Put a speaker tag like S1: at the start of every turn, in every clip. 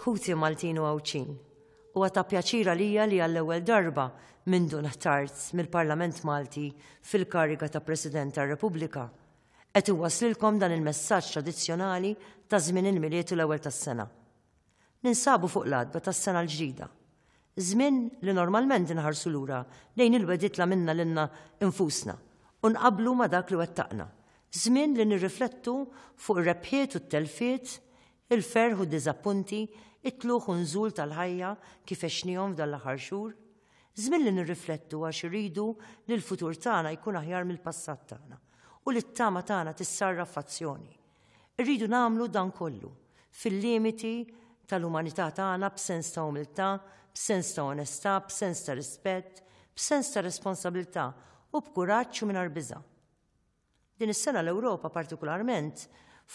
S1: Ħuti Maltin u Għawċin, huwa ta' pjaċira lija li għall-ewwel darba mindu naħtart mill-Parlament Malti fil-kariga ta' President tar-Repubblika qed iwasslilkom dan il-messaġġ tradizzjonali ta' żmien il-miliet u l-ewwel tas-sena. Ninsabu fuq l-għadba tas-sena l-ġdida. Żmien li normalment inħarsu lura lejn il-wedit la minna lilna infusna u nqablu ma' dak li wettaqna. Żmien li nirriflettu fuq ir-rebħiet u t-telfiet, il-ferħ u d-diżappunti, it-tluħ u nżul tal-ħajja kif għexnihom f'dan l-aħħar xhur. Żmien li nirriflettu għax iridu li l-futur tagħna jkun aħjar mill-passat tagħna u li t-tama tagħna tissarraf f'azzjoni. Irridu nagħmlu dan kollu fil-limiti tal-umanità tagħna b'sens ta' umiltà, b'sens ta' onestà, b'sens ta' rispett, b'sens ta' responsabilità u b'kuraġġ u mingħajr biża'. Din is-sena l-Ewropa partikolarment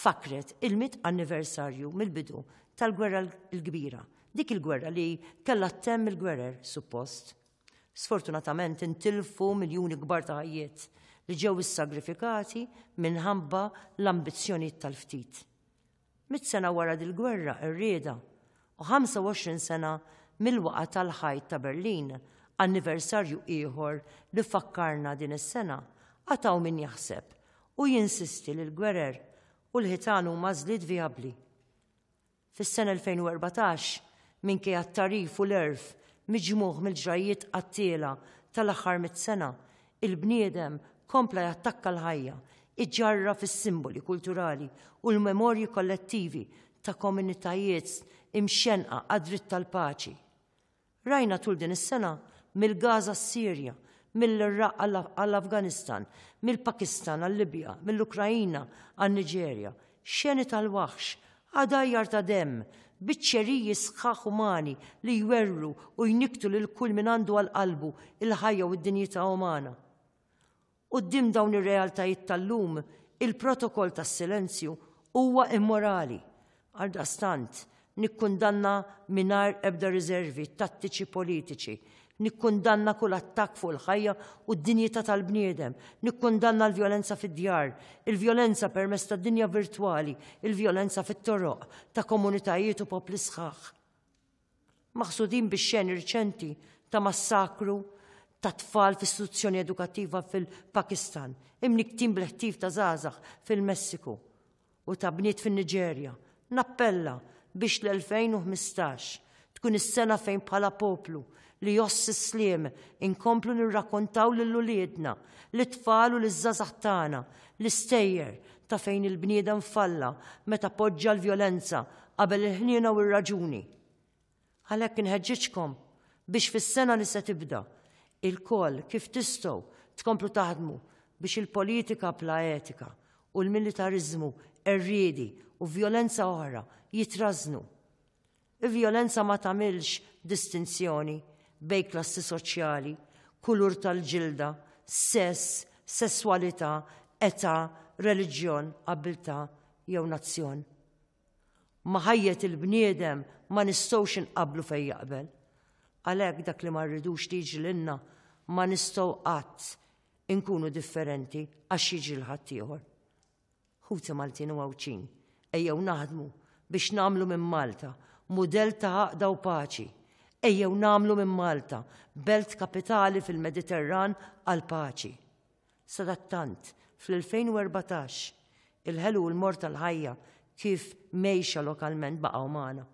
S1: fakret il-100 anniversarju mill-bidu tal-gwerra l-kbira, dik il-gwerra li kellha temm il-gwerer suppost. Sfortunatament intilfu miljuni kbar ta' ħajjiet li ġew issagrifikati minħabba l-ambizzjonijiet tal-ftit. 100 sena wara dil-gwerra ir-rieda u 25 sena mill-waqa tal-ħajt ta' Berlin, anniversarju ieħor li fakkarna din is-sena, għataw min jaħseb u jinsisti li l-gwerer u l-ħitan huma żlied vijabbli. Fis-sena 2014, minkejja t-tarif u l-erf miġmuħ mill-ġrajiet qattila tal-aħħar 100 sena, il-bniedem kompla jattakka l-ħajja, iġġarra fis-simboli kulturali u l-memorji kollettivi ta' komunitajiet imxenqa għad-dritt tal-paċi. Rajna tul din is-sena mill-Gaza s-Sirja, mill-Iraq għall-Afganistan, mill-Pakistan għall-Libja, mill-Ukrajina għall-Niġerja, xeni tal-waħx, għadajjar ta' demm, biċċeriji sħaħ umani li jwerru u jniktu lil kull min għandu għal-qalbu il-ħajja u d-dinjità umana. Qudiem dawn ir-realtajiet tal-lum, il-protokoll tas-silenzju huwa immorali. Għaldaqstant, nikkundanna mingħajr ebda riservi tattiċi politiċi, nikkundanna kull attakk fuq il-ħajja u d-dinjità tal-bniedem, nikkundanna l-vjolenza fid-djar, il-vjolenza permezz tad-dinja virtwali, il-vjolenza fit-toroq ta' komunitajiet u popli sħaħ. Maħsudin bix-xeni riċenti ta' massakru ta' tfal f'istituzzjoni edukattiva fil-Pakistan, imniktin bl-ħtif ta' żgħażagħ fil-Messiku u ta' bniet fin-Niġerja. Nappella biex l-2015 tkun is-sena fejn bħala poplu li jossi sliem inkomplu nirrakkontaw lill-uliedna, l-tfal u l-żgħażagħ tagħna, l-istejjer ta' fejn il-bniedem falla meta poġġa l-vjolenza qabel il-ħniena u r-raġuni. Għalhekk inħeġġiġkom biex fis-sena li se tibda il-koll kif tistgħu tkomplu taħdmu biex il-politika bla etika u l-militarizmu irriedi u vjolenza oħra jitrażnu. Il-vjolenza ma tagħmilx distinzjoni bejn klassi soċjali, kulur tal-ġilda, sess, sesswalità, età, reliġjon, abilità jew nazzjon. Ma ħajjet il-bniedem ma nistgħux inqablu fejn jaqbel. Għalhekk dak li ma rridux tiġi lilna ma nistgħu qatt inkunu differenti għax jiġi l-ħadd ieħor. Ħuti Maltin u Għawċin, ejjew naħdmu biex nagħmlu minn Malta mudell ta' għaqda u paċi. Ejjew nagħmlu minn Malta belt kapitali fil-Mediterran għal paċi. Sadattant, fl-2014 il-ħelu u l-mort tal-ħajja kif mejxa lokalment baqgħu magħna.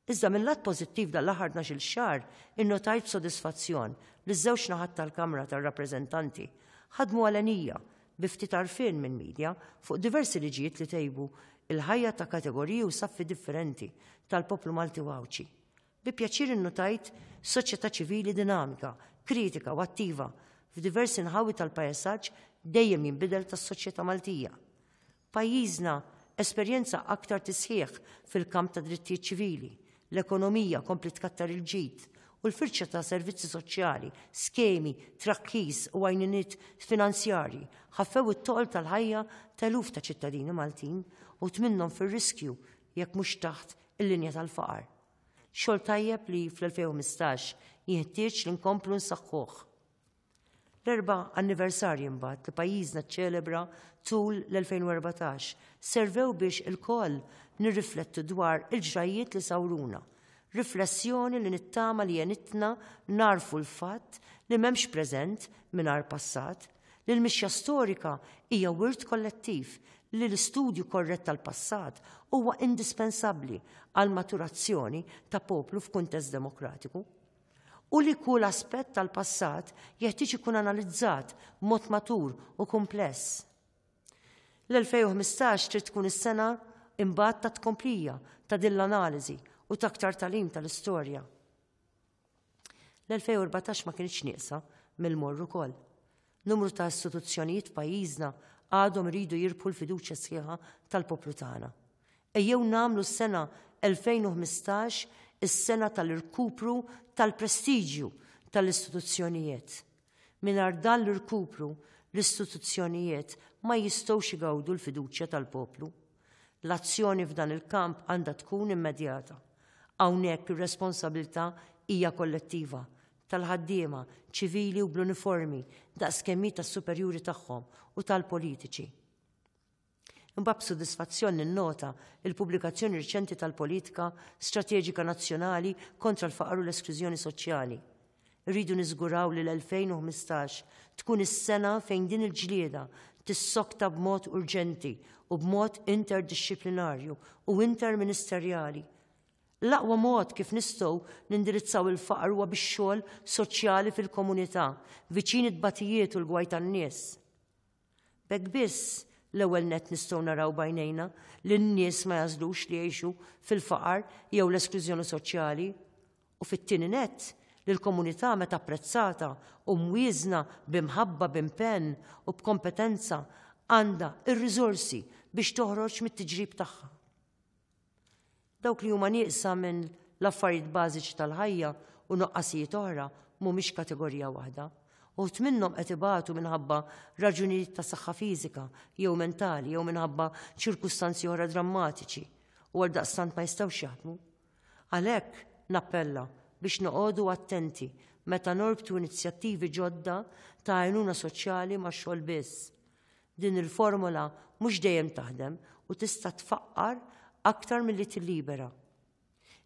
S1: Iżda mill-lat pożittiv dal-aħħar 12 xahar innotajt b'sodisfazzjon li ż-żewġ naħat tal-Kamra tar-Rappreżentanti ħadmu għalenija bi ftit għarfien minn midja fuq diversi liġijiet li tejbu il-ħajja ta' kategoriji u saffi differenti tal-poplu Malti u Għawċi. Bi pjaċir innotajt soċjetà ċivili dinamika, kritika u attiva f'diversi nħawi tal-pajsaġġ dejjem jinbidel tas-soċjetà Maltija. Pajjiżna esperjenza aktar tisħiħ fil-kamp ta' drittijiet ċivili, l-ekonomija kompli tkattar il-ġid u l-firċa ta' servizzi soċjali, skemi, trakkis u għajniniet finanzjarji ħaffew it-toqol tal-ħajja tal-eluf ta' ċittadini Maltin u tminnhom fir-riskju jekk mhux taħt il-linja tal-faqar. Xogħol tajjeb li fl-2015 jeħtieġ li nkomplu nsaħħuh. L-4 anniversarji mbagħad li pajjiżna ċċelebra tul l-2014 servew biex il-koll nirriflettu dwar il-ġrajiet li sawruna. Riflessjoni li nittama li jenitna narfu l-fatt li m'hemmx preżent mingħajr passat, li l-mixja storika hija wirt kollettiv, li l-istudju korrett tal-passat huwa indispensabbli għal maturazzjoni ta' poplu f'kuntest demokratiku. U li kull aspett tal-passat jeħtieġ ikun analizzat b'mod matur u kumpless. L-2015 trid tkun is-sena imbagħad ta' tkomplija ta' din l-analiżi u ta' aktar talim tal-istorja. L-2014 ma kienx nieqsa mill-morru ukoll. Numru ta' istituzzjonijiet f'pajjiżna għadhom iridu jirbħu l-fiduċja sħiħa tal-poplu tagħna. Ejjew nagħmlu s-sena 2015 is-sena tal-irkupru tal-prestiġju tal-istituzzjonijiet. Mingħajr dan l-irkupru l-istituzzjonijiet ma jistgħux igawdu l-fiduċja tal-poplu. L-azzjoni f'dan il-kamp għandha tkun immedjata. Hawnhekk ir-responsabilità hija kollettiva tal-ħaddiema, ċivili u bl-uniformi, daqskemm tas-superjuri tagħhom u tal-politiċi. Imbagħad b'sodisfazzjon ninnota il-pubblikazzjoni riċenti tal-Politika Strateġika Nazzjonali kontra l-faqar u l-esklużjoni soċjali. Rridu niżguraw li l-2015 tkun is-sena fejn din il-ġlieda tissokta b'mod urġenti u b'mod interdixxiplinarju u interministerjali. L-aqwa mod kif nistgħu nindirizzaw il-faqar huwa bix-xogħol soċjali fil-komunità, viċin it-batijiet u l-gwaj tan-nies. B'hekk biss l-ewwel nett nistgħu naraw bajnejna li n-nies ma jażlux li jgħixu fil-faqar jew l-esklużjoni soċjali u fit-tieni nett li l-komunità meta apprezzata u mwiżna b'imħabba b'impenn u b'kompetenza għandha ir-riżorsi biex toħroġ mit-tiġrib tagħha. Dawk li huma nieqsa minn l-affarijiet bażiċi tal-ħajja u noqqasijiet oħra mhumiex kategorija waħda. Uħud minnhom qed ibatu minħabba raġunijiet ta' saħħa fiżika jew mentali jew minħabba ċirkustanzi oħra drammatiċi u għaldaqstant ma jistgħux jaħdmu. Għalhekk nappella biex noqogħdu attenti meta norbtu inizjattivi ġodda ta' għajnuna soċjali ma' xogħol biss. Din il-formola mhux dejjem taħdem u tista' tfaqqar aktar milli tillibera.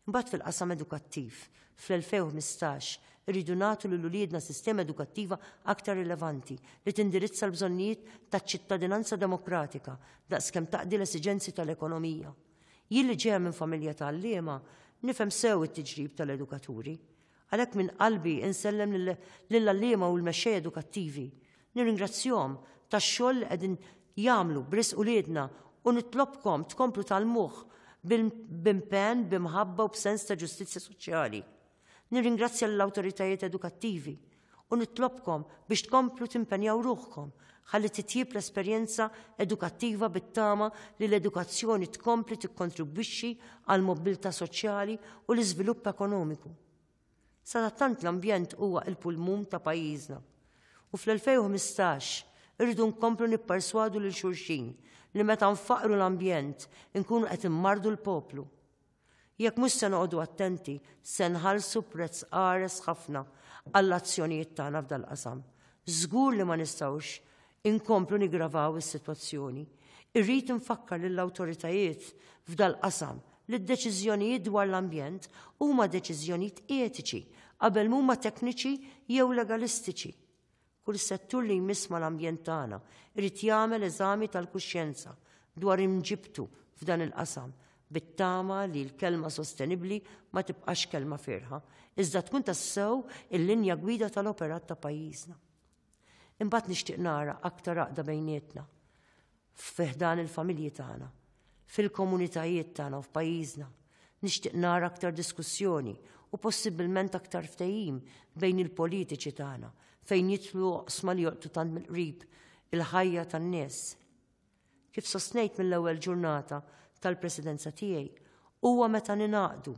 S1: Imbagħad fil-qasam edukattiv, fl-2015 irridu nagħtu lil uliedna sistema edukattiva aktar rilevanti li tindirizza l-bżonnijiet taċ-ċittadinanza demokratika daqskemm taqdi l-esiġenzi tal-ekonomija. Jien li ġejja minn familja tal-għalliema nifhem sew it-tiġrib tal-edukaturi. Għalhekk minn qalbi insellem lill-għalliema u l-mexxejja edukattivi. Nirringrazzjahom tax-xogħol li qegħdin jagħmlu b'risq uliedna u nitlobkom tkomplu tal-moħħ b'impenn, b'imħabba u b'sens ta' ġustizzja soċjali. Nirringrazzja l-awtoritajiet edukattivi u nitlobkom biex tkomplu timpenjaw ruħkom ħalli titjib l-esperjenza edukattiva bit-tama li l-edukazzjoni tkompli tikkontribwixxi għal mobilità soċjali u l-iżvilupp ekonomiku. Sadattant l-ambjent huwa l-pulmun ta' pajjiżna. U fl-2015 irridu nkomplu nipperswadu lil xulxin li meta nfaqru l-ambjent inkunu qed immardu l-poplu. Jekk mhux se noqogħdu attenti se nħallsu prezz qares ħafna għall-azzjonijiet tagħna f'dal qasam. Żgur li ma nistgħux inkomplu niggravaw is-sitwazzjoni. Irrid infakkar lill-awtoritajiet f'dal qasam li d-deċiżjonijiet dwar l-ambjent huma deċiżjonijiet etiċi qabel huma tekniċi jew legalistiċi. Kull settur li jmiss mal-ambjent tagħna irid jagħmel eżami tal-kuxjenza dwar imġibtu f'dan il-qasam bit-tama li l-kelma sostenibbli ma tibqax kelma firħa, iżda tkun tassew il-linja gwida tal-operat ta' pajjiżna. Imbagħad nixtieq nara aktar għaqda bejnietna f'dan il-familji tagħna, fil-komunitajiet tagħna u f'pajjiżna. Nixtieq nara aktar diskussjoni u possibilment aktar ftehim bejn il-politiċi tagħna fejn jitlu oqsma li joqtu tant mill-qrib il-ħajja tan-nies. Kif sostnejt mill-ewwel ġurnata tal-presidenza tiegħi, huwa meta ninaqdu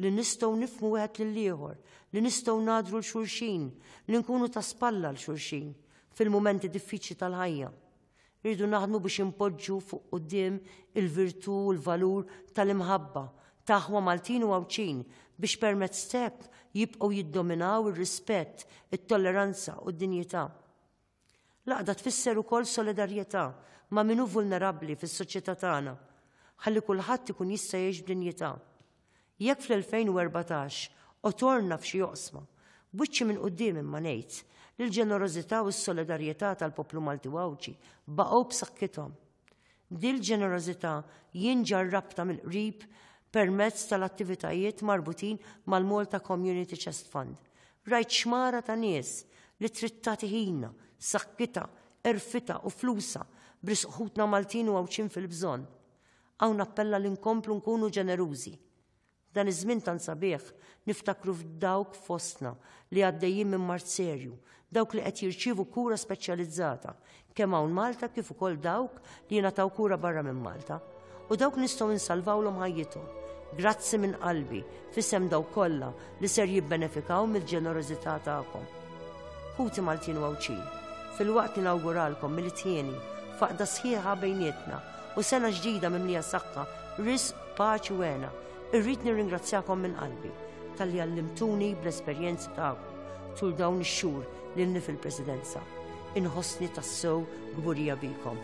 S1: li nistgħu nifhmu wieħed lill-ieħor, li nistgħu ngħadru l-xulxin, li nkunu ta' spalla l-xulxin fil-mumenti diffiċli tal-ħajja. Rridu naħdmu biex impoġġu fuq quddiem il-virtu u l-valur tal-imħabba, taħwa Maltin u Għawċin biex permezz hekk jibqgħu jiddominaw ir-rispett, it-tolleranza u d-dinjità. Laqda tfisser ukoll solidarjetà ma' min hu vulnerabbli fis-soċjetà tagħna, ħalli kulħadd ikun jista' jgħix b'dinjità. Jekk fl-2014 otorna f'xi joqsma, b'wiċċi minn quddiem imma ngħid li l-ġenerożità u s-solidarjetà tal-poplu Malti Wawċi baqgħu b'saħħithom. Din l-ġenerożità jien ġarrabta mill-qrib permezz tal-attivitajiet marbutin mal-Malta Community Chest Fund. Rajt xmara ta' nies li trid tagħti ħina, saħħitha, erfitha u flusa b'risquħutna Maltin u Wawċin fil-bżonn. Hawn appella li nkomplu nkunu ġenerużi. Dan iż-żmien tant sabiħ niftakru f'dawk fostna li għaddejjin minn mart serju, dawk li qed jirċievu kura speċjalizzata, kemm hawn Malta kif ukoll dawk li jingħataw kura barra minn Malta. U dawk nistgħu nsalvawlhom ħajjithom. Grazzi minn qalbi f'isem dawk kollha li ser jibbenefikaw mill-ġenerożità tagħkom. Ħuti Maltin Wawċin, fil-waqt inawguralkom mill-tieni faqda sħiħa bejnietna u sena ġdida mimlija saħħa, risq, paċi u għena. Irrid nirringrazzjakom minn qalbi tal-li għallimtuni bl-esperjenzi tagħkom tul dawn ix-xhur lilni fil-Presidenza. Inħossni tassew gburija bikom.